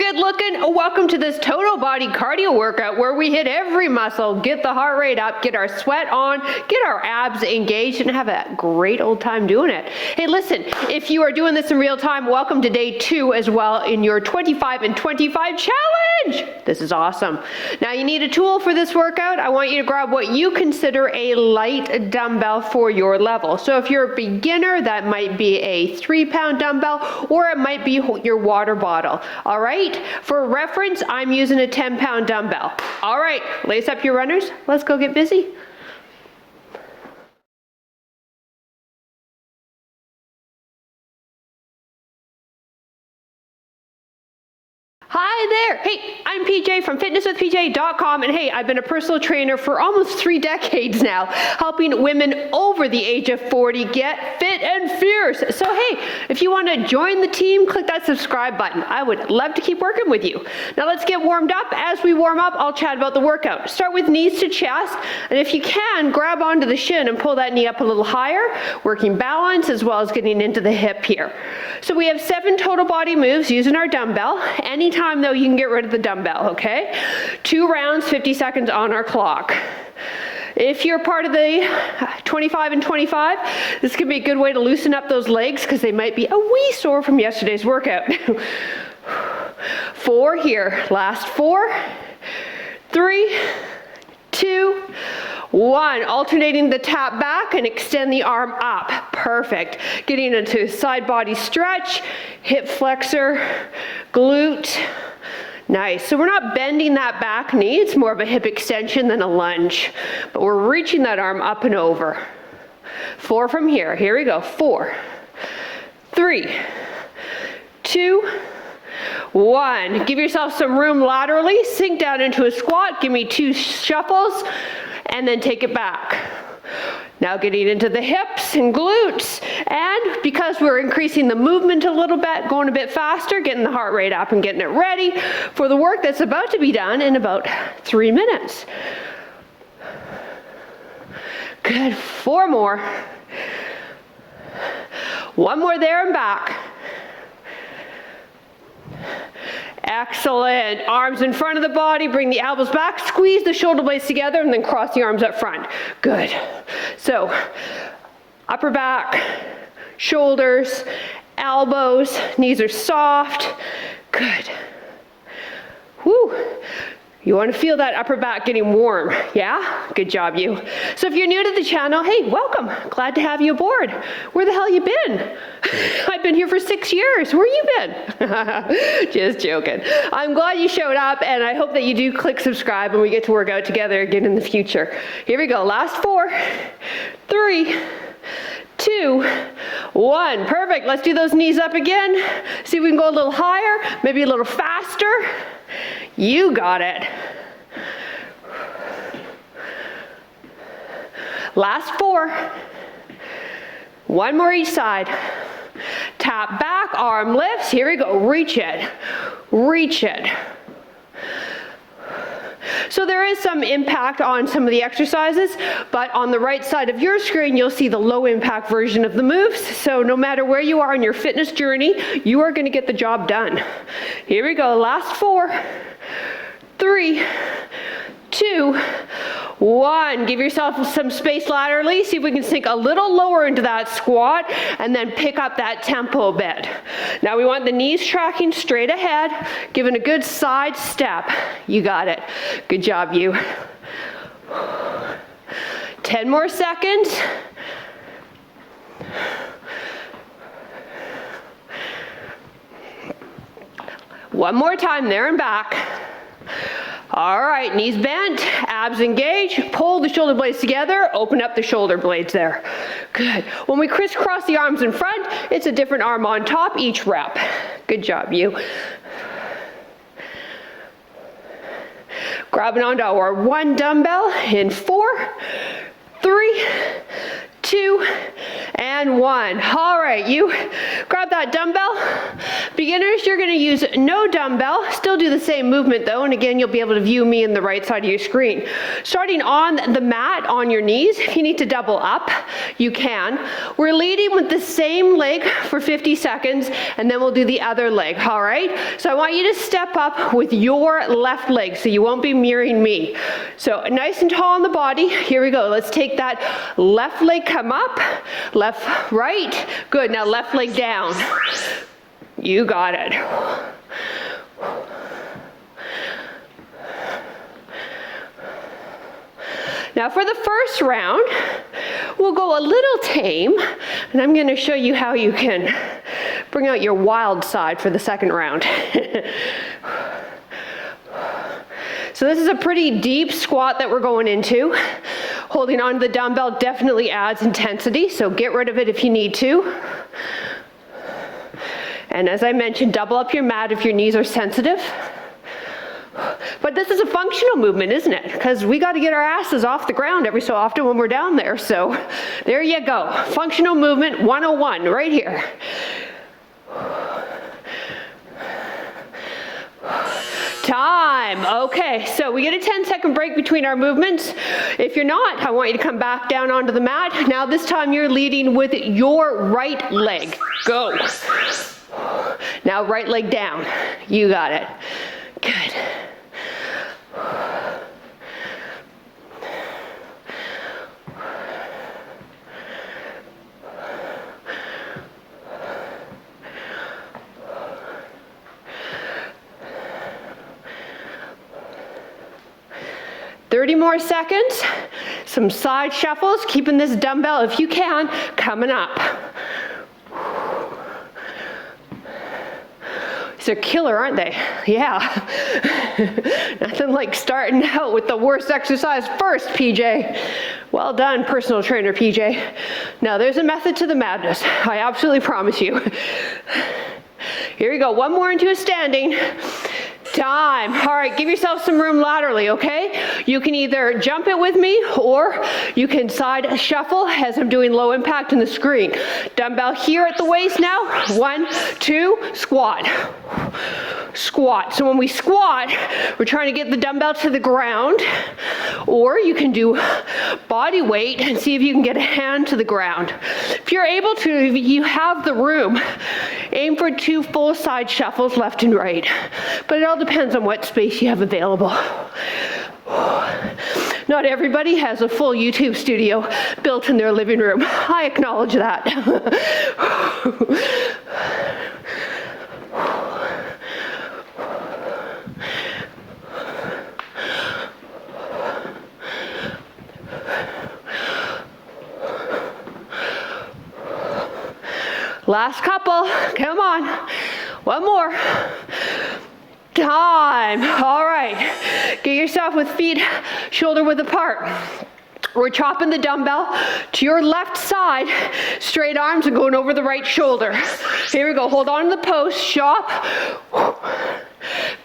good looking? Welcome to this total body cardio workout where we hit every muscle, get the heart rate up, get our sweat on, get our abs engaged, and have a great old time doing it. Hey, listen, if you are doing this in real time, welcome to day 2 as well in your 25 and 25 challenge. This is awesome. Now you need a tool for this workout. I want you to grab what you consider a light dumbbell for your level. So if you're a beginner, that might be a 3-pound dumbbell, or it might be your water bottle. All right, for reference, I'm using a 10-pound dumbbell. All right, lace up your runners. Let's go get busy. Hi there. Hey, I'm PJ from fitnesswithpj.com, and hey, I've been a personal trainer for almost 3 decades now, helping women over the age of 40 get fit and fierce. So hey, if you want to join the team, click that subscribe button. I would love to keep working with you. Now let's get warmed up. As we warm up, I'll chat about the workout. Start with knees to chest, and if you can, grab onto the shin and pull that knee up a little higher, working balance as well as getting into the hip here. So we have 7 total body moves using our dumbbell. Anytime though, you can get rid of the dumbbell, okay? 2 rounds, 50 seconds on our clock. If you're part of the 25 and 25, this could be a good way to loosen up those legs because they might be a wee sore from yesterday's workout. 4 here, last 4, 3, 2, 1. Alternating the tap back and extend the arm up. Perfect. Getting into side body stretch, hip flexor, glute. Nice. So we're not bending that back knee. It's more of a hip extension than a lunge. But we're reaching that arm up and over. 4 from here. Here we go. 4, 3, 2, 1. Give yourself some room laterally. Sink down into a squat. Give me 2 shuffles. And then take it back. Now getting into the hips and glutes, and because we're increasing the movement a little bit, going a bit faster, getting the heart rate up and getting it ready for the work that's about to be done in about 3 minutes. Good, 4 more. 1 more there and back. Excellent. Arms in front of the body, bring the elbows back, squeeze the shoulder blades together, and then cross the arms up front. Good. So, upper back, shoulders, elbows, knees are soft. Good. Whew. You want to feel that upper back getting warm, yeah? Good job, you. So if you're new to the channel, hey, welcome. Glad to have you aboard. Where the hell you been? I've been here for 6 years. Where you been? Just joking. I'm glad you showed up, and I hope that you do click subscribe and we get to work out together again in the future. Here we go. Last 4, 3, 2, 1. Perfect. Let's do those knees up again. See if we can go a little higher, maybe a little faster. You got it. Last 4. 1 more each side. Tap back, arm lifts. Here we go. Reach it. Reach it. So there is some impact on some of the exercises, but on the right side of your screen, you'll see the low impact version of the moves. So no matter where you are in your fitness journey, you are going to get the job done. Here we go. Last 4, 3, 2, 1. Give yourself some space laterally. See if we can sink a little lower into that squat and then pick up that tempo a bit. Now we want the knees tracking straight ahead, giving a good side step. You got it. Good job, you. 10 more seconds. One more time there and back. All right, knees bent, abs engaged, pull the shoulder blades together, open up the shoulder blades there. Good. When we crisscross the arms in front, it's a different arm on top each rep. Good job, you. Grabbing onto our 1 dumbbell in 4, 3, 2, and and 1. All right, you grab that dumbbell. Beginners, you're gonna use no dumbbell. Still do the same movement though, and again, you'll be able to view me in the right side of your screen. Starting on the mat on your knees, if you need to double up, you can. We're leading with the same leg for 50 seconds, and then we'll do the other leg, all right? So I want you to step up with your left leg, so you won't be mirroring me. So nice and tall on the body. Here we go. Let's take that left leg, come up, left, right. Good, now left leg down. You got it. Now for the first round, we'll go a little tame, and I'm gonna show you how you can bring out your wild side for the second round. So this is a pretty deep squat that we're going into. Holding on to the dumbbell definitely adds intensity, so get rid of it if you need to. And as I mentioned, double up your mat if your knees are sensitive. But this is a functional movement, isn't it? Because we got to get our asses off the ground every so often when we're down there. So there you go. Functional movement 101 right here. Time. Okay, so we get a 10-second break between our movements. If you're not, I want you to come back down onto the mat. Now this time you're leading with your right leg. Go. Now right leg down. You got it. Good. More seconds, some side shuffles, keeping this dumbbell, if you can, coming up. These are killer, aren't they? Yeah. Nothing like starting out with the worst exercise first, PJ. Well done, personal trainer, PJ. Now, there's a method to the madness. I absolutely promise you. Here we go. One more into a standing. Time. All right, give yourself some room laterally, okay? You can either jump it with me or you can side shuffle as I'm doing low impact in the screen. Dumbbell here at the waist now. 1, 2, squat. Squat. So when we squat, we're trying to get the dumbbell to the ground, or you can do body weight and see if you can get a hand to the ground. If you're able to, if you have the room, aim for 2 full side shuffles left and right. But it all depends on what space you have available. Not everybody has a full YouTube studio built in their living room. I acknowledge that. Last couple, come on. One more. Time. All right. Get yourself with feet shoulder width apart. We're chopping the dumbbell to your left side, straight arms and going over the right shoulder. Here we go. Hold on to the post, chop.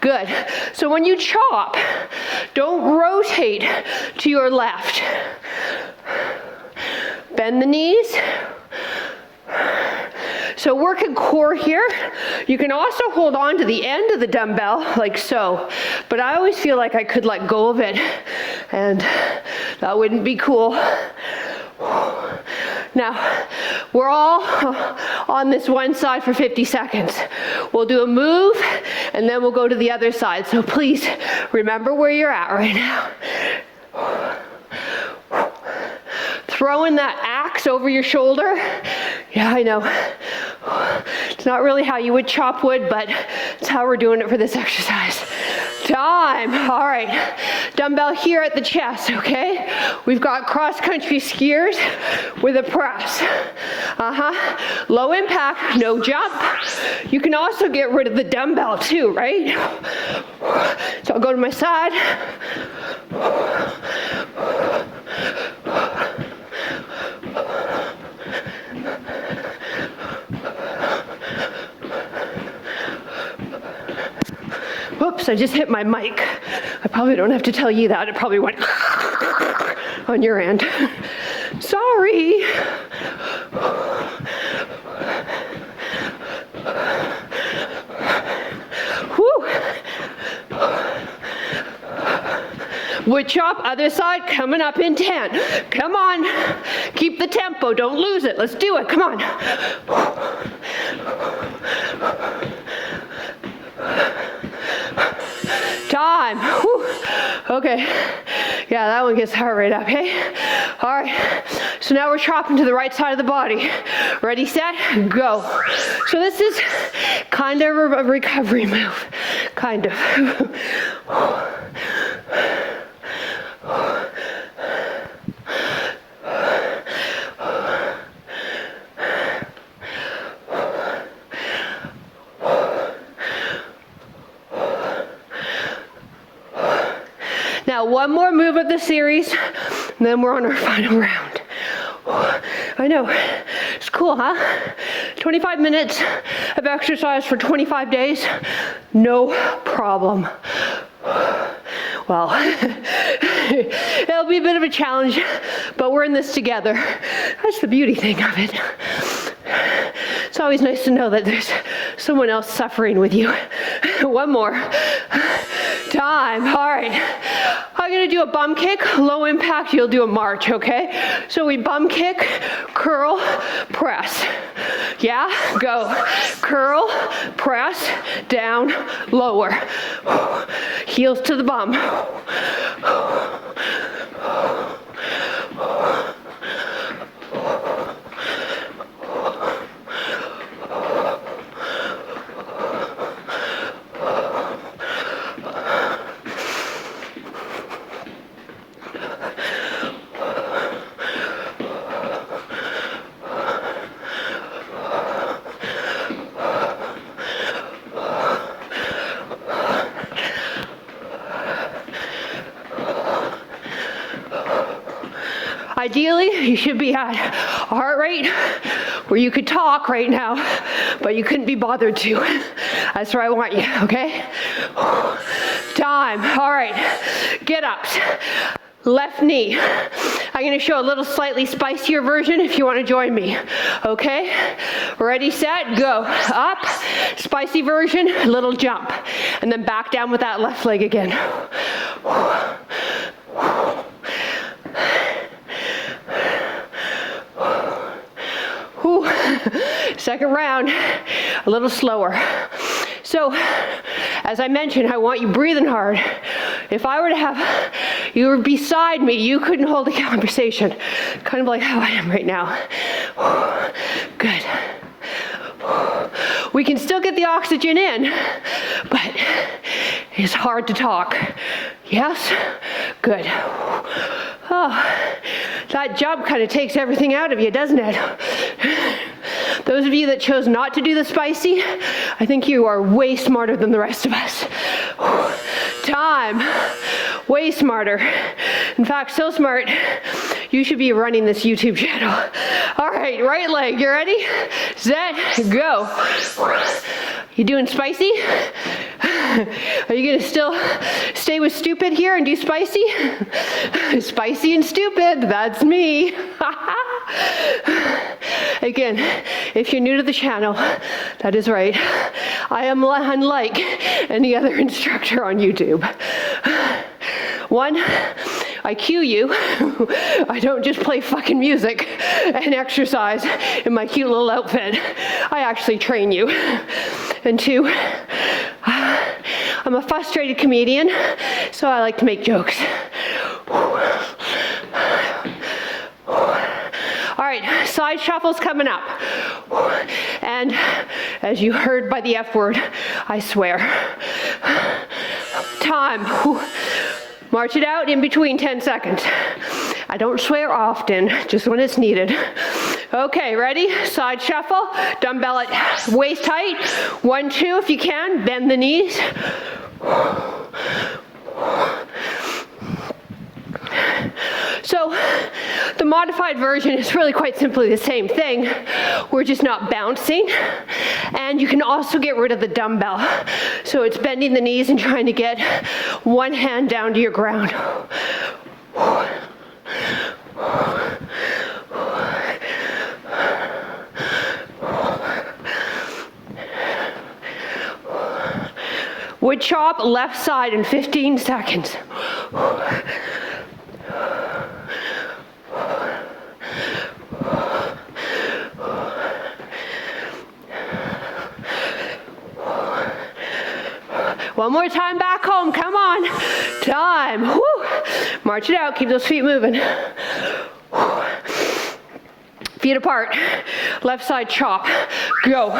Good. So when you chop, don't rotate to your left. Bend the knees. So working core here. You can also hold on to the end of the dumbbell like so, but I always feel like I could let go of it and that wouldn't be cool. Now, we're all on this one side for 50 seconds. We'll do a move and then we'll go to the other side. So please remember where you're at right now. Throwing that axe over your shoulder. Yeah, I know. It's not really how you would chop wood, but it's how we're doing it for this exercise. Time. All right. Dumbbell here at the chest, okay? We've got cross-country skiers with a press. Low impact, no jump. You can also get rid of the dumbbell too, right? So I'll go to my side. Whoops, I just hit my mic. I probably don't have to tell you that. It probably went on your end. Sorry. Woodchop, other side, coming up in 10. Come on. Keep the tempo. Don't lose it. Let's do it. Come on. Time. Whew. Okay. Yeah, that one gets heart rate up, hey? All right. So now we're chopping to the right side of the body. Ready, set, go. So this is kind of a recovery move. Kind of. Now, one more move of the series, and then we're on our final round. I know, it's cool, huh? 25 minutes of exercise for 25 days, no problem. Well, it'll be a bit of a challenge, but we're in this together. That's the beauty thing of it. It's always nice to know that there's someone else suffering with you. One more. Time. All right. I'm going to do a bum kick, low impact. You'll do a march, okay? So we bum kick, curl, press. Yeah? Go. Curl, press, down, lower. Heels to the bum. Ideally, you should be at a heart rate where you could talk right now, but you couldn't be bothered to. That's where I want you, okay? Time. All right. Get ups. Left knee. I'm going to show a little slightly spicier version if you want to join me. Okay? Ready, set, go. Up. Spicy version, little jump. And then back down with that left leg again. Second round, a little slower. So, as I mentioned, I want you breathing hard. If I were to have you were beside me, you couldn't hold a conversation. Kind of like how I am right now. Good. We can still get the oxygen in, but it's hard to talk. Yes? Good. Oh, that jump kind of takes everything out of you, doesn't it? Those of you that chose not to do the spicy, I think you are way smarter than the rest of us. Time. Way smarter. In fact, so smart, you should be running this YouTube channel. All right, right leg, you ready? Set, go. You doing spicy? Are you gonna still stay with stupid here and do spicy? Spicy and stupid, that's me. Again, if you're new to the channel, that is right. I am unlike any other instructor on YouTube. One, I cue you. I don't just play fucking music and exercise in my cute little outfit. I actually train you. And two, I'm a frustrated comedian, so I like to make jokes. All right, side shuffles coming up. And as you heard by the F word, I swear. Time. March it out in between 10 seconds. I don't swear often, just when it's needed. Okay, ready? Side shuffle, dumbbell at waist height. 1, 2, if you can, bend the knees. So the modified version is really quite simply the same thing. We're just not bouncing. And you can also get rid of the dumbbell. So it's bending the knees and trying to get one hand down to your ground. Wood chop, left side in 15 seconds. One more time back home, come on. Time, woo. March it out, keep those feet moving. Feet apart, left side chop, go.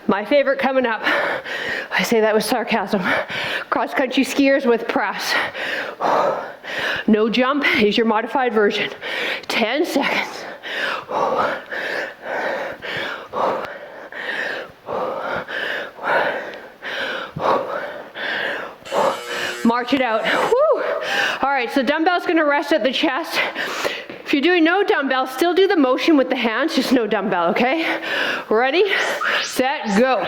My favorite coming up, I say that with sarcasm, cross-country skiers with press. No jump is your modified version. 10 seconds. March it out. Woo. All right, so dumbbell's gonna rest at the chest. If you're doing no dumbbell, still do the motion with the hands, just no dumbbell, okay? Ready, set, go.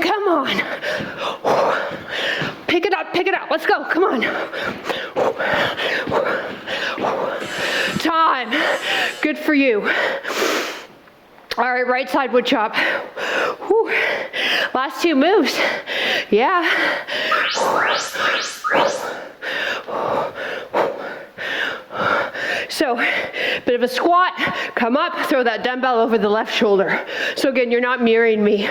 Come on. Pick it up. Let's go. Come on. Time. Good for you. All right, right side wood chop. Whew. Last 2 moves. Yeah. So, bit of a squat, come up, throw that dumbbell over the left shoulder. So again, you're not mirroring me.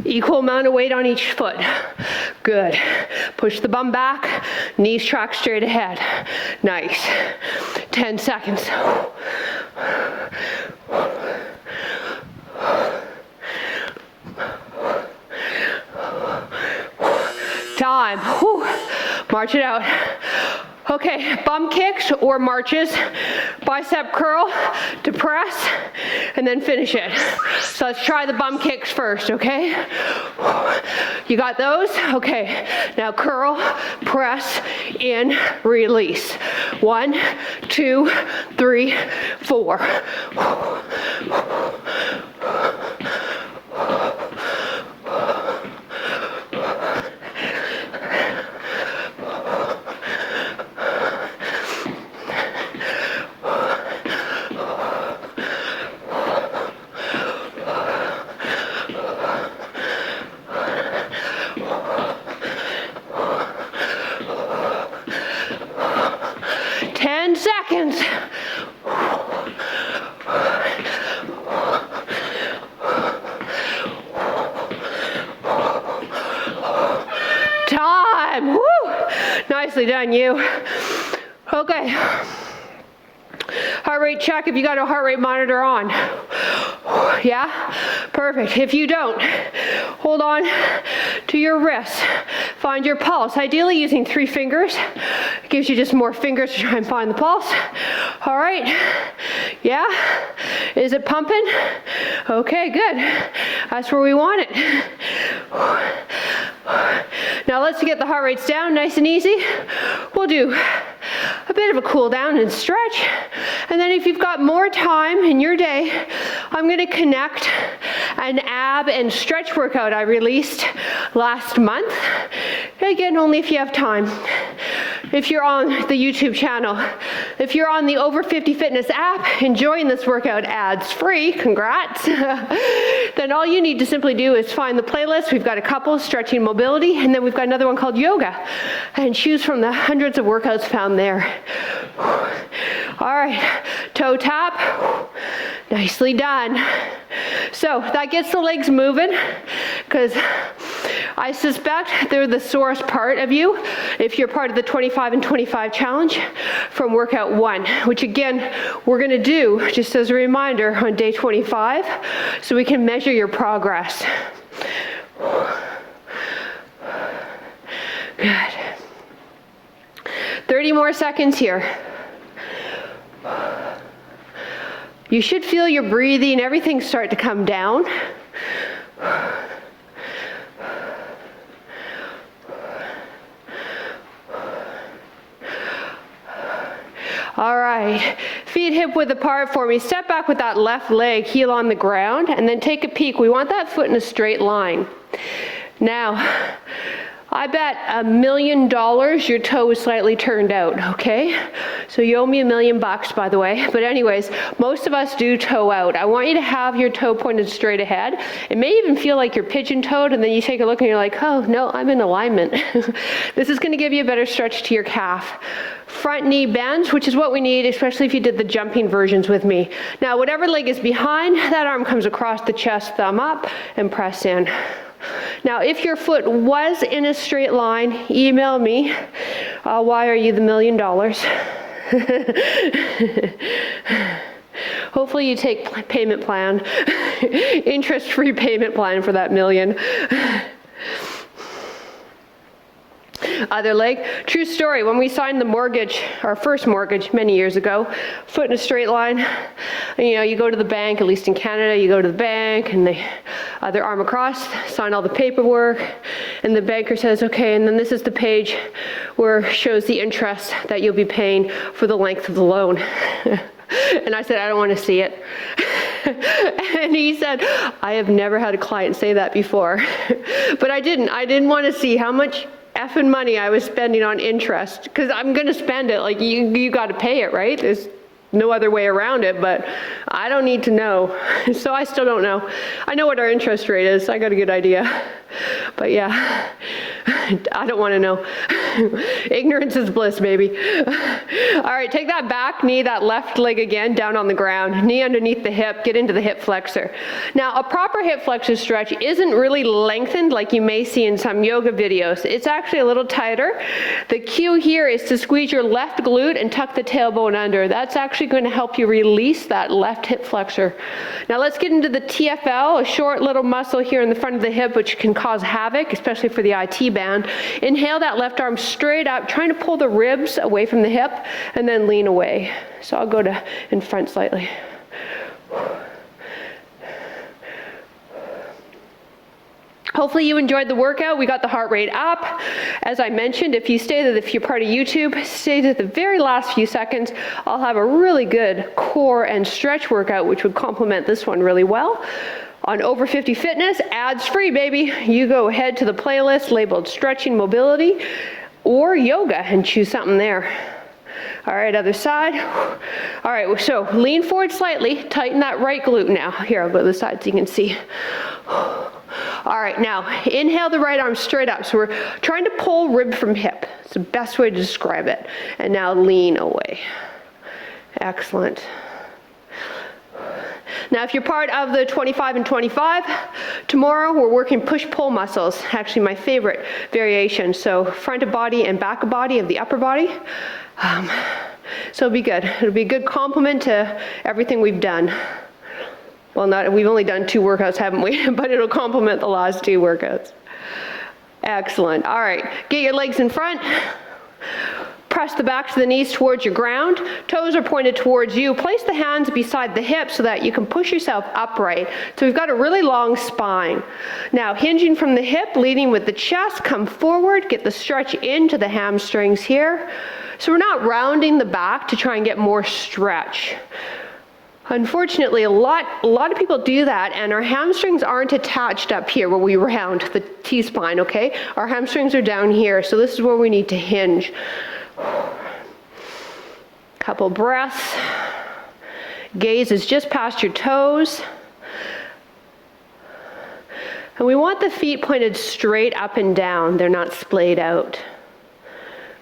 Equal amount of weight on each foot. Good. Push the bum back, knees track straight ahead. Nice. 10 seconds. Time. Whew. March it out. Okay, bum kicks or marches, bicep curl to press, and then finish it. So let's try the bum kicks first, okay? You got those? Okay, now curl, press, in, release. 1, 2, 3, 4. Seconds. Time. Woo. Nicely done, you. Okay. Heart rate check if you got a heart rate monitor on. Yeah? Perfect. If you don't, hold on to your wrist. Find your pulse, ideally using 3 fingers. It gives you just more fingers to try and find the pulse. All right. Yeah? Is it pumping? Okay, good. That's where we want it. Now let's get the heart rates down nice and easy. We'll do a bit of a cool down and stretch. And then if you've got more time in your day, I'm going to connect an ab and stretch workout I released last month. Again, only if you have time. If you're on the YouTube channel, if you're on the Over 50 Fitness app, enjoying this workout ads-free, congrats, then all you need to simply do is find the playlist. We've got a couple, stretching, mobility, and then we've got another one called yoga, and choose from the hundreds of workouts found there. All right, toe tap, nicely done. So that gets the legs moving, because I suspect they're the sorest part of you if you're part of the 25 and 25 challenge from workout 1, which again, we're going to do just as a reminder on day 25 so we can measure your progress. Good. 30 more seconds here. You should feel your breathing, everything start to come down. All right, feet hip width apart for me. Step back with that left leg, heel on the ground, and then take a peek. We want that foot in a straight line. Now, I bet $1 million your toe is slightly turned out, okay? So you owe me $1 million, by the way. But anyways, most of us do toe out. I want you to have your toe pointed straight ahead. It may even feel like you're pigeon-toed, and then you take a look and you're like, oh, no, I'm in alignment. This is gonna give you a better stretch to your calf. Front knee bends, which is what we need, especially if you did the jumping versions with me. Now, whatever leg is behind, that arm comes across the chest, thumb up, and press in. Now, if your foot was in a straight line, email me. Why are you the $1 million? Hopefully you take payment plan, interest-free payment plan for that $1 million. Other leg. True story, when we signed the mortgage, our first mortgage many years ago, foot in a straight line, and, you know, you go to the bank, at least in Canada, you go to the bank and they their arm across, sign all the paperwork, and the banker says, okay, and then this is the page where it shows the interest that you'll be paying for the length of the loan. And I said, I don't want to see it. And he said, I have never had a client say that before. But I didn't want to see how much effing money I was spending on interest, because I'm going to spend it. Like, you got to pay it, right? There's no other way around it, but I don't need to know. So I still don't know. I know what our interest rate is. I got a good idea. But yeah, I don't want to know. Ignorance is bliss, baby. All right, take that back knee, that left leg again, down on the ground. Knee underneath the hip, get into the hip flexor. Now, a proper hip flexor stretch isn't really lengthened like you may see in some yoga videos. It's actually a little tighter. The cue here is to squeeze your left glute and tuck the tailbone under. That's actually going to help you release that left hip flexor. Now, let's get into the TFL, a short little muscle here in the front of the hip, which can cause havoc, especially for the IT band. Inhale that left arm straight up, trying to pull the ribs away from the hip, and then lean away. So I'll go to in front slightly. Hopefully you enjoyed the workout. We got the heart rate up. As I mentioned, if you're part of YouTube, stay to the very last few seconds. I'll have a really good core and stretch workout, which would complement this one really well. On Over 50 Fitness, ads free, baby. You go ahead to the playlist labeled Stretching Mobility or Yoga and choose something there. All right, other side. All right, so lean forward slightly, tighten that right glute now. Here, I'll go to the side so you can see. All right, now inhale the right arm straight up. So we're trying to pull rib from hip. It's the best way to describe it. And now lean away. Excellent. Now, if you're part of the 25 and 25, tomorrow we're working push-pull muscles, actually my favorite variation. So front of body and back of body of the upper body. So it'll be good. It'll be a good complement to everything we've done. Well, we've only done 2 workouts, haven't we? But it'll complement the last 2 workouts. Excellent. All right, get your legs in front. Press the backs of the knees towards your ground. Toes are pointed towards you. Place the hands beside the hips so that you can push yourself upright. So we've got a really long spine. Now, hinging from the hip, leading with the chest, come forward, get the stretch into the hamstrings here. So we're not rounding the back to try and get more stretch. Unfortunately, a lot of people do that, and our hamstrings aren't attached up here where we round the T-spine, okay? Our hamstrings are down here, so this is where we need to hinge. Couple breaths. Gaze is just past your toes. And we want the feet pointed straight up and down. They're not splayed out.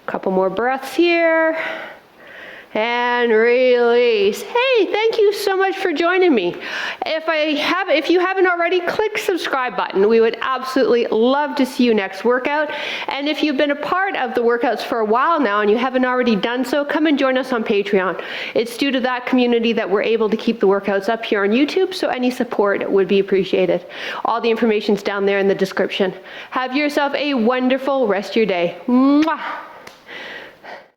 Couple more breaths here. And release. Hey, thank you so much for joining me. If you haven't already, click subscribe button. We would absolutely love to see you next workout. And if you've been a part of the workouts for a while now and you haven't already done so, come and join us on Patreon. It's due to that community that we're able to keep the workouts up here on YouTube, so any support would be appreciated. All the information's down there in the description. Have yourself a wonderful rest of your day. Mwah!